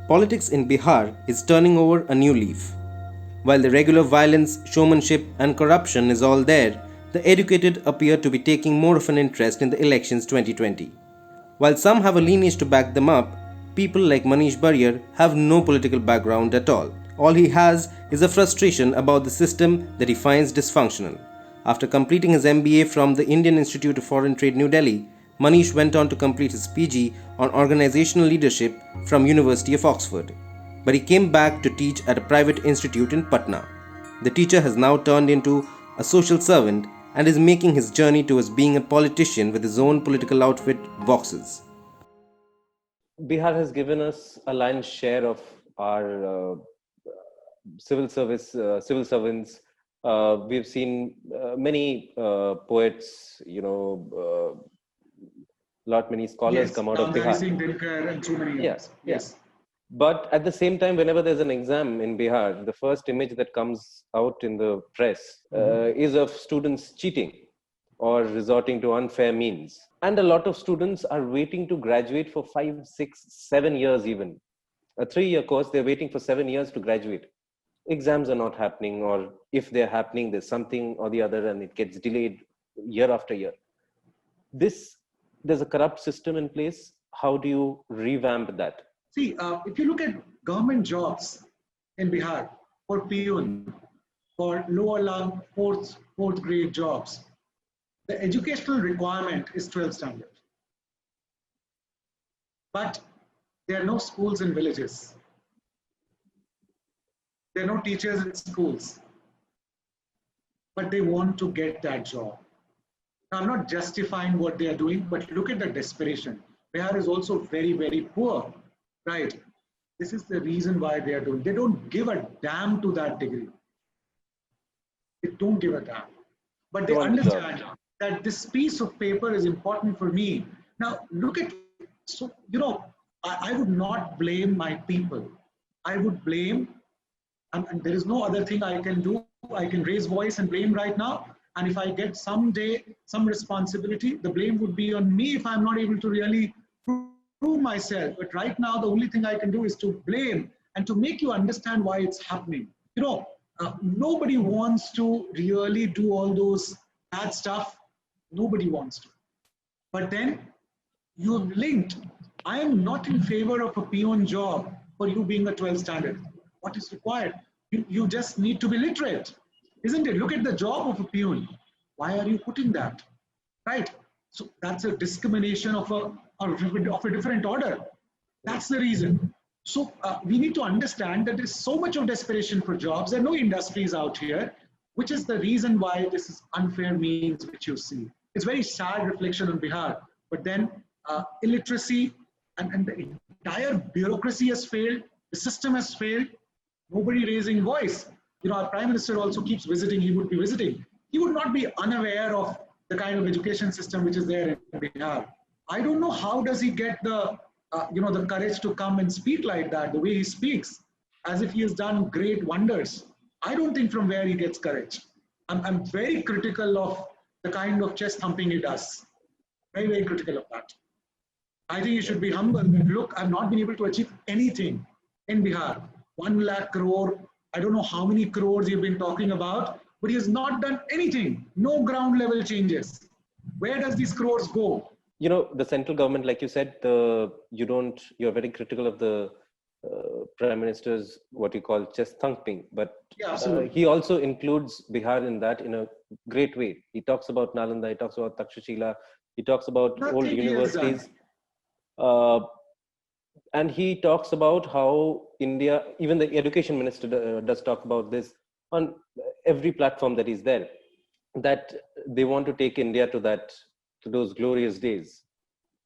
Politics in Bihar is turning over a new leaf. While the regular violence, showmanship, and corruption is all there, the educated appear to be taking more of an interest in the elections 2020. While some have a lineage to back them up, people like Manish Barriarr have no political background at all. All he has is a frustration about the system that he finds dysfunctional. After completing his MBA from the Indian Institute of Foreign Trade, New Delhi, Manish went on to complete his PG on organizational leadership from University of Oxford. But he came back to teach at a private institute in Patna. The teacher has now turned into a social servant and is making his journey towards being a politician with his own political outfit, Voxes. Bihar has given us a lion's share of our civil servants. We've seen many poets, lot many scholars Yes, come out of Gandhari Bihar. Singh Dilkar and so many others. Yes. But at the same time, whenever there's an exam in Bihar, the first image that comes out in the press is of students cheating or resorting to unfair means. And a lot of students are waiting to graduate for 5, 6, 7 years even. A 3-year course, they're waiting for 7 years to graduate. Exams are not happening, or if they're happening, there's something or the other and it gets delayed year after year. There's a corrupt system in place. How do you revamp that? See, if you look at government jobs in Bihar for peon, for lower level fourth grade jobs, the educational requirement is 12th standard. But there are no schools in villages. There are no teachers in schools. But they want to get that job. Now, I'm not justifying what they are doing, but look at the desperation. Bihar is also very, very poor. Right. This is the reason why they are doing. They don't give a damn to that degree. They don't give a damn. But they understand that this piece of paper is important for me. Now, look at, so, I would not blame my people. I would blame, and there is no other thing I can do. I can raise voice and blame right now. And if I get someday some responsibility, the blame would be on me if I'm not able to really prove myself. But right now, the only thing I can do is to blame and to make you understand why it's happening. Nobody wants to really do all those bad stuff. Nobody wants to. But then you've linked. I am not in favor of a peon job for you being a 12th standard. What is required? You just need to be literate, isn't it? Look at the job of a peon. Why are you putting that? Right? So that's a discrimination of a different order. That's the reason. So we need to understand that there's so much of desperation for jobs. There are no industries out here, which is the reason why this is unfair means which you see. It's very sad reflection on Bihar. But then illiteracy and the entire bureaucracy has failed. The system has failed. Nobody raising voice. Our Prime Minister also keeps visiting. He would be visiting. He would not be unaware of the kind of education system which is there in Bihar. I don't know how does he get the courage to come and speak like that, the way he speaks, as if he has done great wonders. I don't think from where he gets courage. I'm very critical of the kind of chest thumping he does. Very, very critical of that. I think he should be humble. And look, I've not been able to achieve anything in Bihar. 1 lakh crore, I don't know how many crores you've been talking about, but he has not done anything. No ground level changes. Where does these crores go? The central government, like you said, you're very critical of the Prime Minister's what you call chest thumping, but yeah, he also includes Bihar in that in a great way. He talks about Nalanda, he talks about Takshashila, he talks about old universities. And he talks about how India, even the education minister does talk about this on every platform that is there, that they want to take India to those glorious days.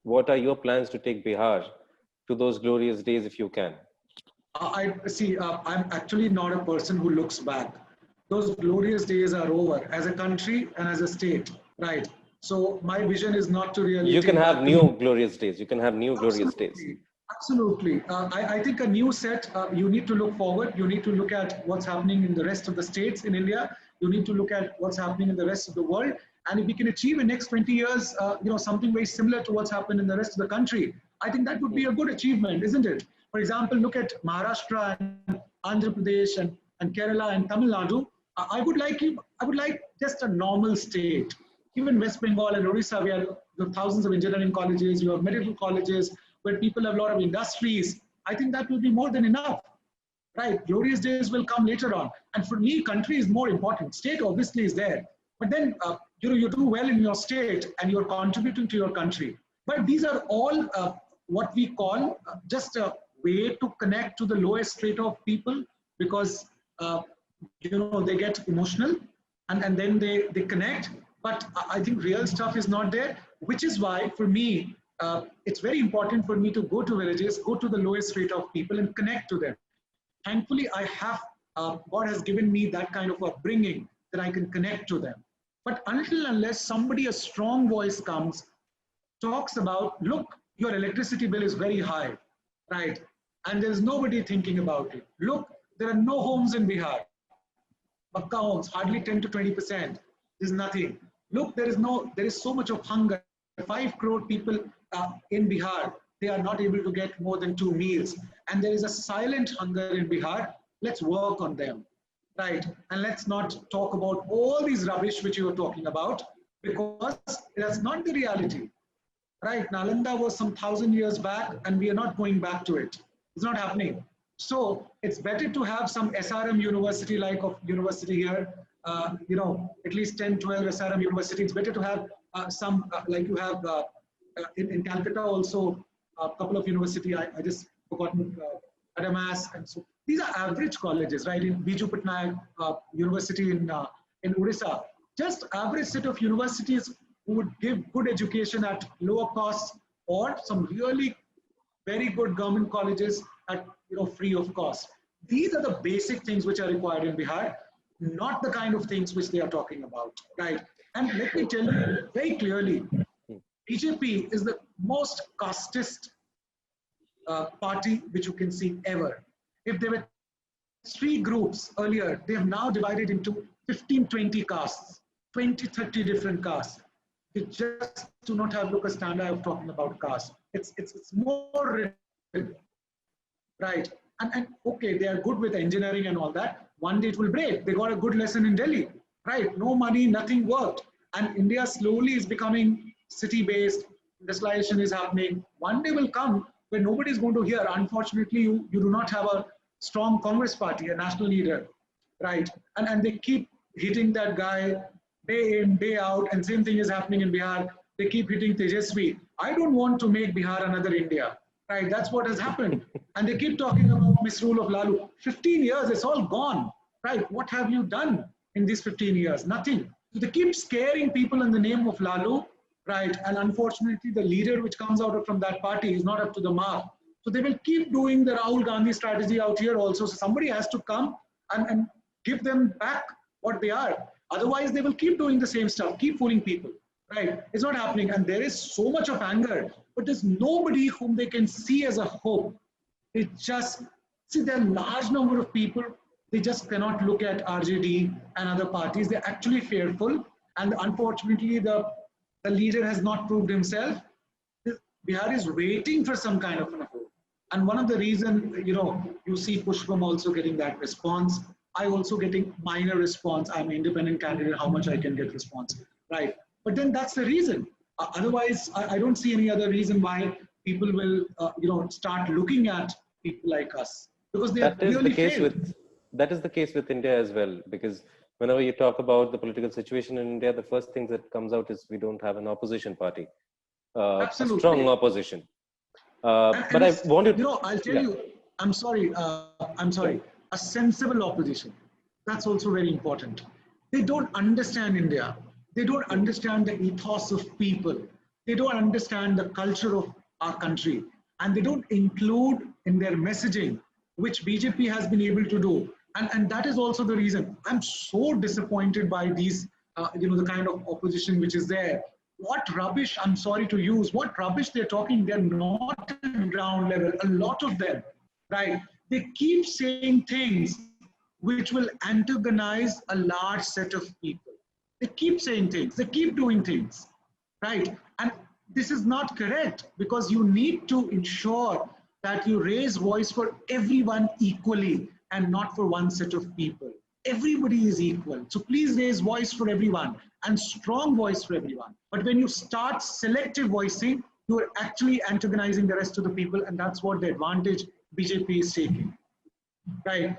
What are your plans to take Bihar to those glorious days if you can? I see, I'm actually not a person who looks back. Those glorious days are over as a country and as a state, right? So my vision is not to really... You can have new glorious days. You can have new glorious days. Absolutely. I think a new set, you need to look forward. You need to look at what's happening in the rest of the states in India. You need to look at what's happening in the rest of the world. And if we can achieve in the next 20 years, something very similar to what's happened in the rest of the country, I think that would be a good achievement, isn't it? For example, look at Maharashtra and Andhra Pradesh and Kerala and Tamil Nadu. I would like just a normal state. Even West Bengal and Odisha, we have thousands of engineering colleges, you have medical colleges, where people have a lot of industries. I think that will be more than enough. Right, glorious days will come later on. And for me, country is more important. State obviously is there. But then, you do well in your state and you're contributing to your country. But these are all what we call just a way to connect to the lowest strata of people, because they get emotional and then they connect. But I think real stuff is not there, which is why for me, it's very important for me to go to villages, go to the lowest strata of people and connect to them. Thankfully, I have, God has given me that kind of upbringing that I can connect to them. But until unless somebody, a strong voice comes, talks about, look, your electricity bill is very high, right? And there's nobody thinking about it. Look, there are no homes in Bihar. Bakka homes, hardly 10 to 20%. There's nothing. Look, there is so much of hunger. 5 crore people in Bihar, they are not able to get more than 2 meals. And there is a silent hunger in Bihar. Let's work on them, right? And let's not talk about all these rubbish which you were talking about, because that's not the reality, right? Nalanda was some 1,000 years back and we are not going back to it. It's not happening. So it's better to have some SRM university like of university here, at least 10, 12 SRM universities. It's better to have some like you have in Calcutta also, a couple of university, I just forgotten, Adamas, and so these are average colleges, right? In Biju Patnaik University in Odisha, just average set of universities who would give good education at lower costs, or some really very good government colleges at free of cost. These are the basic things which are required in Bihar, not the kind of things which they are talking about, right? And let me tell you very clearly, BJP is the most casteist party which you can see ever. If there were 3 groups earlier, they have now divided into 15, 20 castes, 20, 30 different castes. They just do not have look a standard of talking about caste. It's more written, right? And okay, they are good with engineering and all that. One day it will break. They got a good lesson in Delhi, right? No money, nothing worked. And India slowly is becoming city-based. Industrialization is happening. One day will come where nobody is going to hear. Unfortunately, you do not have a strong Congress party, a national leader, right? And they keep hitting that guy day in, day out, and same thing is happening in Bihar. They keep hitting Tejasvi. I don't want to make Bihar another India, right? That's what has happened. And they keep talking about misrule of Lalu. 15 years, it's all gone, right? What have you done in these 15 years? Nothing. So they keep scaring people in the name of Lalu, right? And unfortunately, the leader which comes out from that party is not up to the mark. So they will keep doing the Rahul Gandhi strategy out here also. So somebody has to come and give them back what they are. Otherwise, they will keep doing the same stuff, keep fooling people, right? It's not happening. And there is so much of anger, but there's nobody whom they can see as a hope. They just, see, there are a large number of people, they just cannot look at RJD and other parties. They're actually fearful. And unfortunately, the leader has not proved himself. Bihar is waiting for some kind of an hope. And one of the reasons, you see Pushpam also getting that response. I also getting minor response. I'm an independent candidate, how much I can get response, right? But then that's the reason. Otherwise, I don't see any other reason why people will, start looking at people like us, because they have really failed. That is the case with India as well, because whenever you talk about the political situation in India, the first thing that comes out is we don't have an opposition party, a strong opposition. But I wanted, I'll tell you, I'm sorry, a sensible opposition. That's also very important. They don't understand India. They don't understand the ethos of people. They don't understand the culture of our country. And they don't include in their messaging, which BJP has been able to do. And that is also the reason I'm so disappointed by these, the kind of opposition which is there. What rubbish, I'm sorry to use, what rubbish they're talking, they're not at ground level, a lot of them, right? They keep saying things which will antagonize a large set of people. They keep saying things, they keep doing things, right? And this is not correct, because you need to ensure that you raise voice for everyone equally and not for one set of people. Everybody is equal. So please raise voice for everyone and strong voice for everyone. But when you start selective voicing, you are actually antagonizing the rest of the people, and that's what the advantage BJP is taking. Right?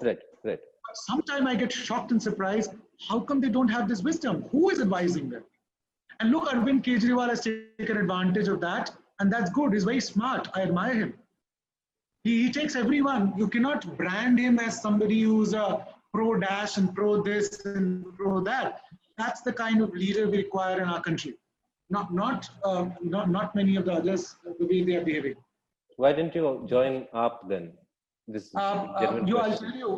Right, right. Sometimes I get shocked and surprised. How come they don't have this wisdom? Who is advising them? And look, Arvind Kejriwal has taken advantage of that, and that's good. He's very smart. I admire him. He takes everyone. You cannot brand him as somebody who's a pro-dash and pro-this and pro-that. That's the kind of leader we require in our country. Not many of the others, the way they are behaving. Why didn't you join AAP then? I'll tell you,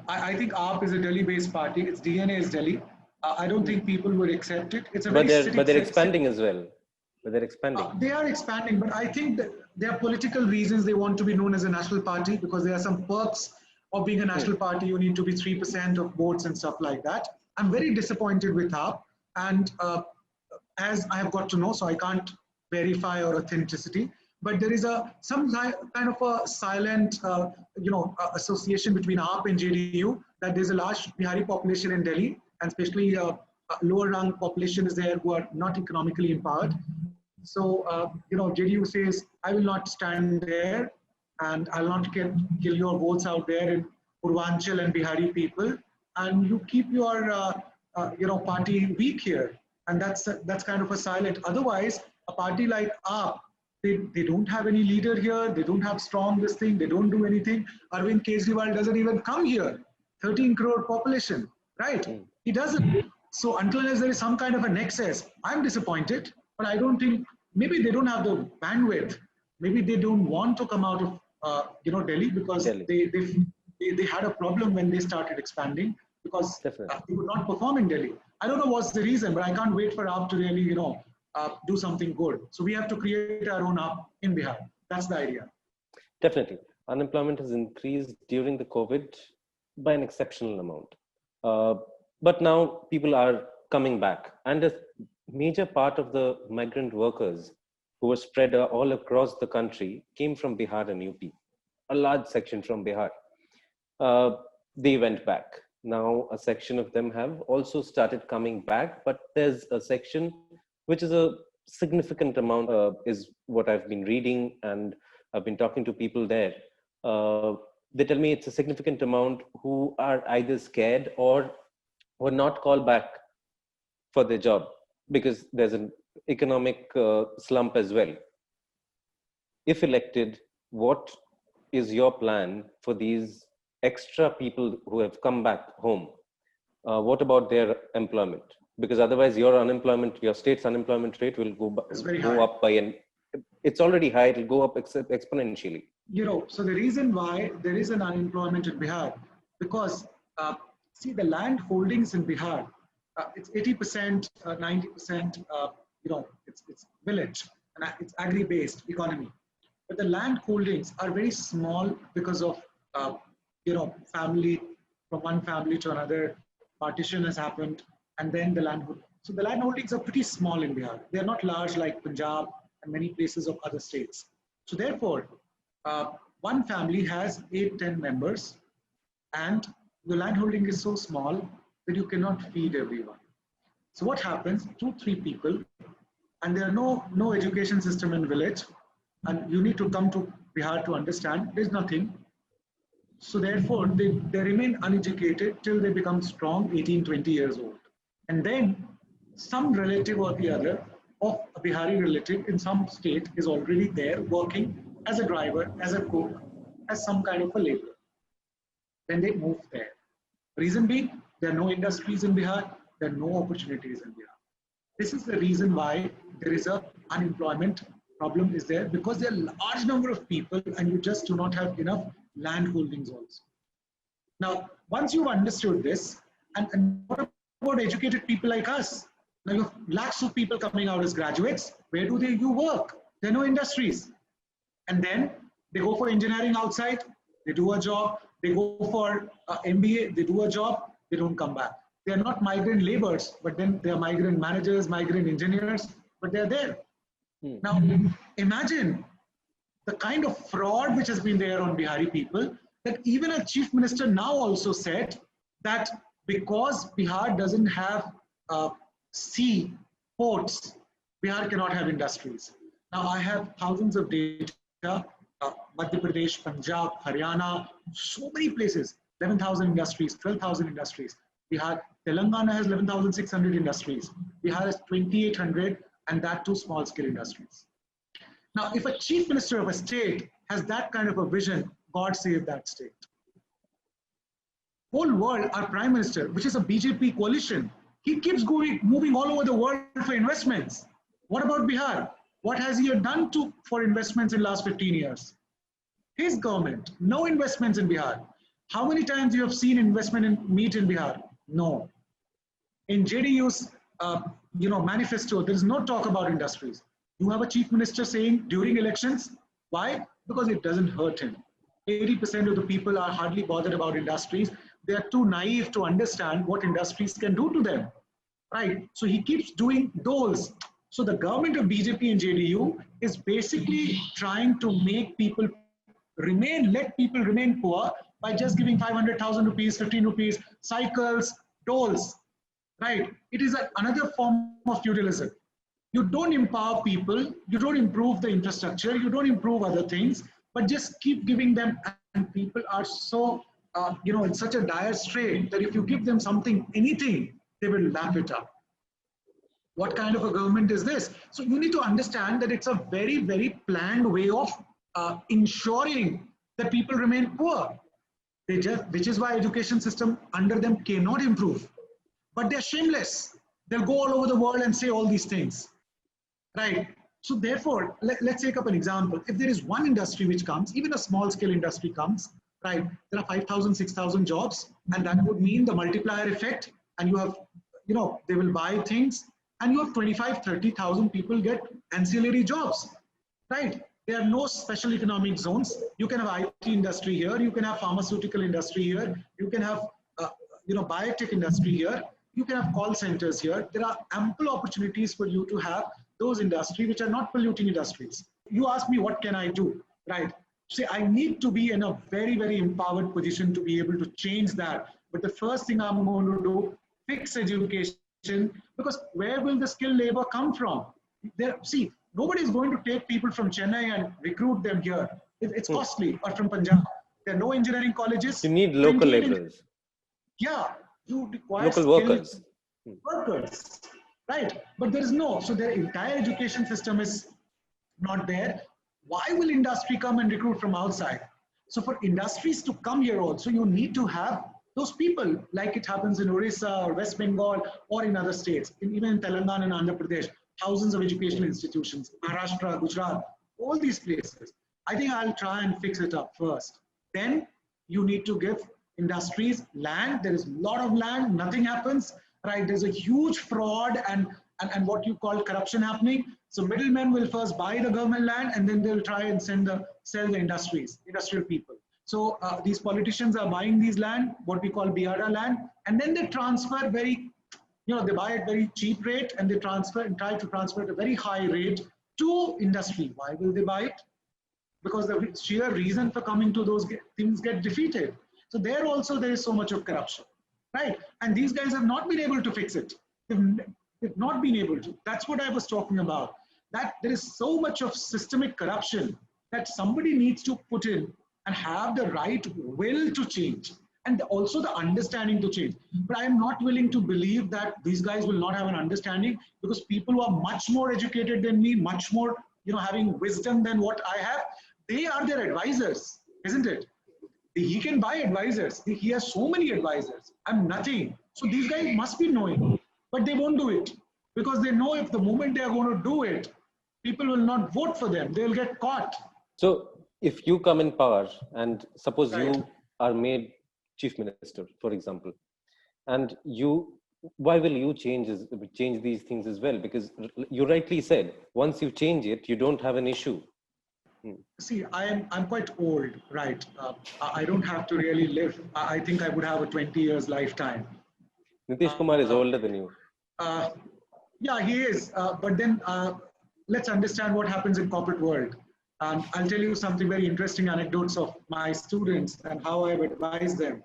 I think AAP is a Delhi-based party. Its DNA is Delhi. I don't think people would accept it. It's a but they're expanding as well. But they're expanding. They are expanding, but I think that there are political reasons they want to be known as a national party, because there are some perks of being a national party. You need to be 3% of votes and stuff like that. I'm very disappointed with AAP, and as I have got to know, so I can't verify or authenticity, but there is some kind of a silent, association between AAP and JDU, that there's a large Bihari population in Delhi, and especially lower rung population is there who are not economically empowered. So, JDU says, I will not stand there, and I'll not kill your votes out there in Purvanchal and Bihari people, and you keep your, party weak here. And that's kind of a silent. Otherwise, a party like AAP, they don't have any leader here. They don't have strong this thing. They don't do anything. Arvind Kejriwal doesn't even come here. 13 crore population, right? He doesn't. So until there is some kind of a nexus, I'm disappointed. But I don't think, maybe they don't have the bandwidth. Maybe they don't want to come out of Delhi, because they had a problem when they started expanding, because they could not perform in Delhi. I don't know what's the reason, but I can't wait for AAP to really, do something good. So we have to create our own AAP in Bihar. That's the idea. Definitely. Unemployment has increased during the COVID by an exceptional amount. But now people are coming back. And a major part of the migrant workers who were spread all across the country came from Bihar and UP. A large section from Bihar. They went back. Now a section of them have also started coming back, but there's a section which is a significant amount, is what I've been reading, and I've been talking to people there. They tell me it's a significant amount who are either scared or were not called back for their job because there's an economic slump as well. If elected, what is your plan for these extra people who have come back home? What about their employment? Because otherwise your state's unemployment rate will go up by it's already high, it will go up exponentially. So the reason why there is an unemployment in Bihar, because see, the land holdings in Bihar, it's 80%, 90%, it's village, and it's agri-based economy. But the land holdings are very small because of, family, from one family to another, partition has happened, and then the land. So the land holdings are pretty small in Bihar. They are not large like Punjab and many places of other states. So therefore, one family has 8-10 members, and the land holding is so small that you cannot feed everyone. So what happens? 2-3 people, and there are no education system in village, and you need to come to Bihar to understand there's nothing. So therefore, they remain uneducated till they become strong, 18-20 years old. And then some relative or the other of a Bihari relative in some state is already there working as a driver, as a cook, as some kind of a laborer. Then they move there. Reason being, there are no industries in Bihar, there are no opportunities in Bihar. This is the reason why there is a unemployment problem is there, because there are a large number of people and you just do not have enough land holdings also. Now, once you've understood this, and what about educated people like us? Now you have lakhs of people coming out as graduates. Where do you work? There are no industries. And then they go for engineering outside, they do a job, they go for MBA, they do a job, they don't come back. They are not migrant laborers, but then they are migrant managers, migrant engineers, but they are there. Now, imagine the kind of fraud which has been there on Bihari people, that even a chief minister now also said that because Bihar doesn't have sea ports, Bihar cannot have industries. Now I have thousands of data, Madhya Pradesh, Punjab, Haryana, so many places, 11,000 industries, 12,000 industries. Bihar, Telangana has 11,600 industries. Bihar has 2,800, and that too small scale industries. Now, if a chief minister of a state has that kind of a vision, God save that state. Whole world, our prime minister, which is a BJP coalition, he keeps moving all over the world for investments. What about Bihar? What has he done for investments in the last 15 years? His government, no investments in Bihar. How many times you have seen investment in meat in Bihar? No. In JDU's manifesto, there is no talk about industries. You have a chief minister saying during elections. Why? Because it doesn't hurt him. 80% of the people are hardly bothered about industries. They are too naive to understand what industries can do to them. Right? So he keeps doing those. So the government of BJP and JDU is basically trying to make people let people remain poor by just giving 500,000 rupees, 15 rupees, cycles, tolls. Right? It is another form of feudalism. You don't empower people, you don't improve the infrastructure, you don't improve other things, but just keep giving them, and people are so, in such a dire strait that if you give them something, anything, they will lap it up. What kind of a government is this? So you need to understand that it's a very, very planned way of ensuring that people remain poor. Which is why education system under them cannot improve. But they're shameless. They'll go all over the world and say all these things. Right? So therefore, let's take up an example. If there is one industry which comes, even a small scale industry comes, right? There are 5,000, 6,000 jobs, and that would mean the multiplier effect. And you have, they will buy things, and you have 25, 30,000 people get ancillary jobs, right? There are no special economic zones. You can have IT industry here. You can have pharmaceutical industry here. You can have, biotech industry here. You can have call centers here. There are ample opportunities for you to have those industries which are not polluting industries. You ask me, what can I do, right? Say, I need to be in a very, very empowered position to be able to change that. But the first thing I'm going to do, fix education, because where will the skilled labor come from? Nobody is going to take people from Chennai and recruit them here. It's costly, or from Punjab. There are no engineering colleges. You need local laborers. Yeah, you require local workers. Workers, right? But there is no. So their entire education system is not there. Why will industry come and recruit from outside? So for industries to come here also, you need to have those people, like it happens in Orissa or West Bengal or in other states, even in Telangana and Andhra Pradesh, thousands of educational institutions, Maharashtra, Gujarat, all these places. I think I'll try and fix it up first. Then you need to give industries land. There is a lot of land, nothing happens, right? There's a huge fraud and what you call corruption happening. So middlemen will first buy the government land, and then they'll try and sell the industrial people. So these politicians are buying these land, what we call Bihara land, and then they transfer they buy at very cheap rate, and they transfer and try to transfer at a very high rate to industry. Why will they buy it? Because the sheer reason for coming to those things get defeated. So there also there is so much of corruption, right? And these guys have not been able to fix it. They've not been able to. That's what I was talking about. That there is so much of systemic corruption that somebody needs to put in and have the right will to change, and also the understanding to change. But I am not willing to believe that these guys will not have an understanding, because people who are much more educated than me, much more, having wisdom than what I have, they are their advisors, isn't it? He can buy advisors. He has so many advisors. I'm nothing. So these guys must be knowing, but they won't do it, because they know if the moment they are going to do it, people will not vote for them. They'll get caught. So if you come in power, and suppose Right. you are made chief minister, for example, and why will you change these things as well? Because you rightly said, once you change it, you don't have an issue. See, I'm quite old, right? I don't have to really live. I think I would have a 20 years lifetime. Nitish Kumar is older than you. Yeah, he is. But then let's understand what happens in corporate world. And I'll tell you something very interesting anecdotes of my students and how I've advised them.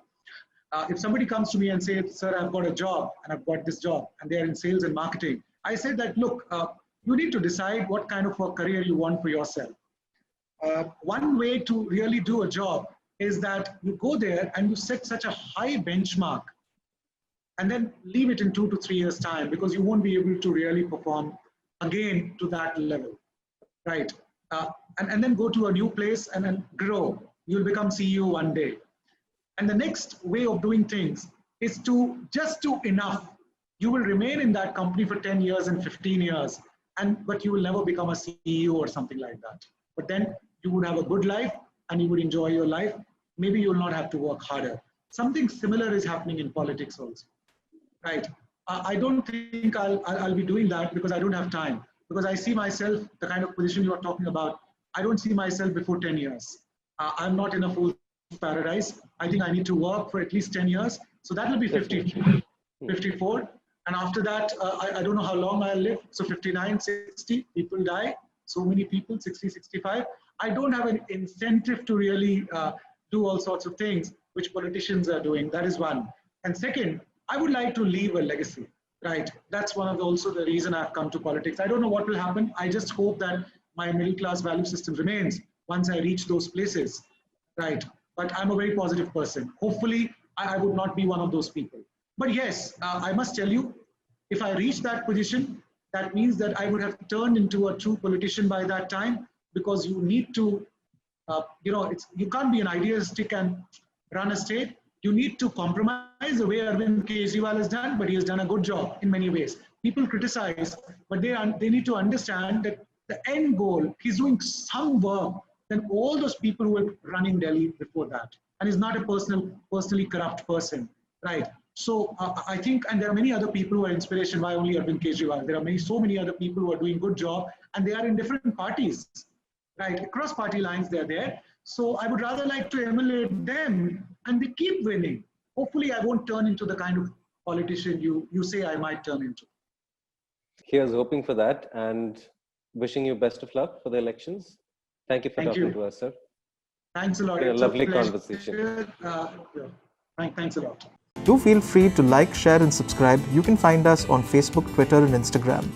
If somebody comes to me and says, sir, I've got a job and I've got this job and they're in sales and marketing, I say that, look, you need to decide what kind of a career you want for yourself. One way to really do a job is that you go there and you set such a high benchmark and then leave it in 2 to 3 years time, because you won't be able to really perform again to that level, right? And then go to a new place and then grow. You'll become CEO one day. And the next way of doing things is to just do enough. You will remain in that company for 10 years and 15 years, but you will never become a CEO or something like that. But then you would have a good life and you would enjoy your life. Maybe you will not have to work harder. Something similar is happening in politics also, right? I don't think I'll be doing that because I don't have time. Because I see myself, the kind of position you're talking about, I don't see myself before 10 years. I'm not in a full paradise. I think I need to work for at least 10 years. So that will be 54. And after that, I don't know how long I'll live. So 59, 60, people die. So many people, 60, 65. I don't have an incentive to really do all sorts of things which politicians are doing. That is one. And second, I would like to leave a legacy, right? That's one of also the reason I've come to politics. I don't know what will happen. I just hope that my middle class value system remains once I reach those places, right? But I'm a very positive person. Hopefully, I would not be one of those people. But yes, I must tell you, if I reach that position, that means that I would have turned into a true politician by that time, because you need to, you can't be an idealistic and run a state. You need to compromise the way Arvind Kejriwal has done, but he has done a good job in many ways. People criticize, but they need to understand that the end goal, he's doing some work than all those people who were running Delhi before that. And he's not a personally corrupt person, right? So I think, and there are many other people who are inspiration. Why only Arvind Kejriwal? There are so many other people who are doing good job, and they are in different parties, right? Across party lines, they're there. So I would rather like to emulate them, and they keep winning. Hopefully, I won't turn into the kind of politician you say I might turn into. Here's hoping for that, and wishing you best of luck for the elections. Thank you for talking to us, sir. Thanks a lot. It's a lovely conversation. Thanks a lot. Do feel free to like, share, and subscribe. You can find us on Facebook, Twitter, and Instagram.